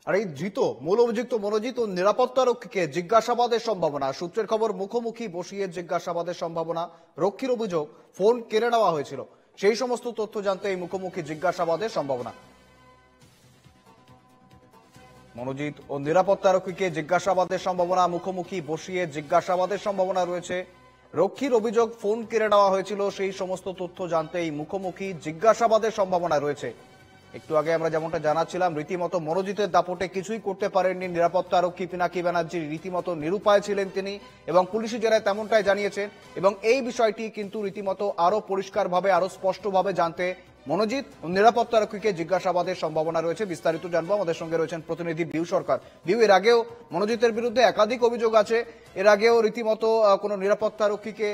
আর এই ধৃত মূল অভিযুক্ত মনোজিৎ ও নিরাপত্তারক্ষীকে জিজ্ঞাসাবাদের সম্ভাবনা। সূত্রের খবর, মুখোমুখি বসিয়ে জিজ্ঞাসাবাদের সম্ভাবনা। রক্ষীর অভিযোগ, ফোন কেড়ে নেওয়া হয়েছিল। সেই সমস্ত তথ্য জানতে এই মুখোমুখি জিজ্ঞাসাবাদের সম্ভাবনা। মনোজিৎ ও নিরাপত্তারক্ষীকে জিজ্ঞাসাবাদের সম্ভাবনা। মুখোমুখি বসিয়ে জিজ্ঞাসাবাদের সম্ভাবনা রয়েছে। রক্ষীর অভিযোগ, ফোন কেড়ে নেওয়া হয়েছিল। সেই সমস্ত তথ্য জানতে এই মুখোমুখি জিজ্ঞাসাবাদের সম্ভাবনা রয়েছে। একটু আগে আমরা যেমনটা জানাচ্ছিলাম, রীতিমতো মনোজিতের দাপটে কিছুই করতে পারেননি নিরাপত্তারক্ষী পিনাকি ব্যানার্জি। রীতিমতো নিরুপায় ছিলেন তিনি, এবং পুলিশি জেরায় তেমনটাই জানিয়েছেন। এবং এই বিষয়টি কিন্তু রীতিমতো আরো পরিষ্কারভাবে, আরো স্পষ্টভাবে জানতে মনোজিৎ ও নিরাপত্তারক্ষীকে জিজ্ঞাসাবাদের সম্ভাবনা রয়েছে। বিস্তারিত জানবো, আমাদের সঙ্গে রয়েছেন প্রতিনিধি বিউ সরকার। বিউ, এর আগেও মনোজিতের বিরুদ্ধে একাধিক অভিযোগ আছে। এর আগেও রীতিমতো কোনো নিরাপত্তারক্ষীকে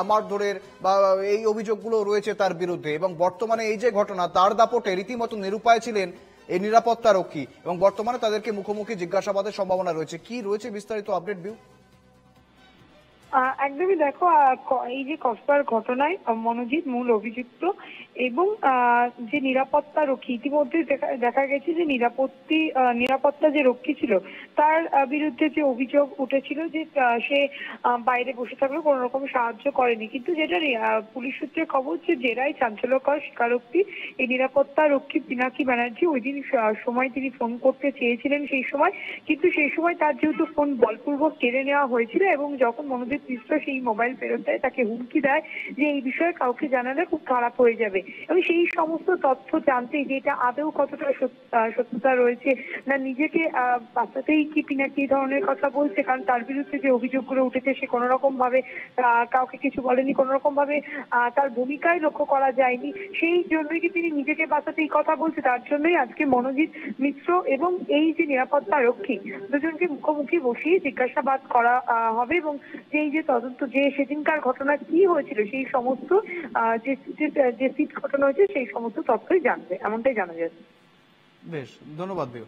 মারধরের বা এই অভিযোগগুলো রয়েছে তার বিরুদ্ধে, এবং বর্তমানে এই যে ঘটনা, তার দাপটে রীতিমতো নিরুপায় ছিলেন এই নিরাপত্তারক্ষী, এবং বর্তমানে তাদেরকে মুখোমুখি জিজ্ঞাসাবাদের সম্ভাবনা রয়েছে। কি রয়েছে বিস্তারিত আপডেট, বিউ? একদমই দেখো, এই যে কসবার ঘটনায় মনোজিৎ মূল অভিযুক্ত এবং যে নিরাপত্তা রক্ষী, ইতিমধ্যে দেখা গেছে যে নিরাপত্তা যে রক্ষী ছিল তার বিরুদ্ধে যে অভিযোগ উঠেছিল যে সে বাইরে বসে থাকলেও কোনো রকম সাহায্য করেনি। কিন্তু যেটা পুলিশ সূত্রে খবর, যে জেরায় চাঞ্চল্যকর স্বীকারোক্তি এই নিরাপত্তা রক্ষী পিনাকি ব্যানার্জি ওই দিন সময় তিনি ফোন করতে চেয়েছিলেন সেই সময়, কিন্তু সেই সময় তার যেহেতু ফোন বলপূর্বক কেড়ে নেওয়া হয়েছিল, এবং যখন মনোজিৎ মিশ্র সেই মোবাইল ফেরত দেয় তাকে হুমকি দেয় যে এই বিষয়ে কাউকে জানালে খুব খারাপ হয়ে যাবে। এবং সেই সমস্ত তথ্য জানতে, যে এটা আদৌ কতটা সত্যতা রয়েছে, না নিজেকে বাঁচাতেই কি পিনাকি এই ধরনের কথা বলছে, কারণ তার বিরুদ্ধে যে অভিযোগগুলো উঠেছে সে কোনো রকম ভাবে কাউকে কিছু বলেনি, কোনো রকম ভাবে তার ভূমিকায় লক্ষ্য করা যায়নি। সেই জন্যই কি তিনি নিজেকে বাঁচাতে এই কথা বলছে, তার জন্যই আজকে মনোজিৎ মিশ্র এবং এই যে নিরাপত্তা রক্ষী দুজনকে মুখোমুখি বসিয়ে জিজ্ঞাসাবাদ করা হবে, এবং যে তদন্ত, যে সেদিনকার ঘটনা কি হয়েছিল সেই সমস্ত যে সিট ঘটনা হয়েছে সেই সমস্ত তথ্যই জানবে, এমনটাই জানা যাচ্ছে। বেশ, ধন্যবাদ বিউ।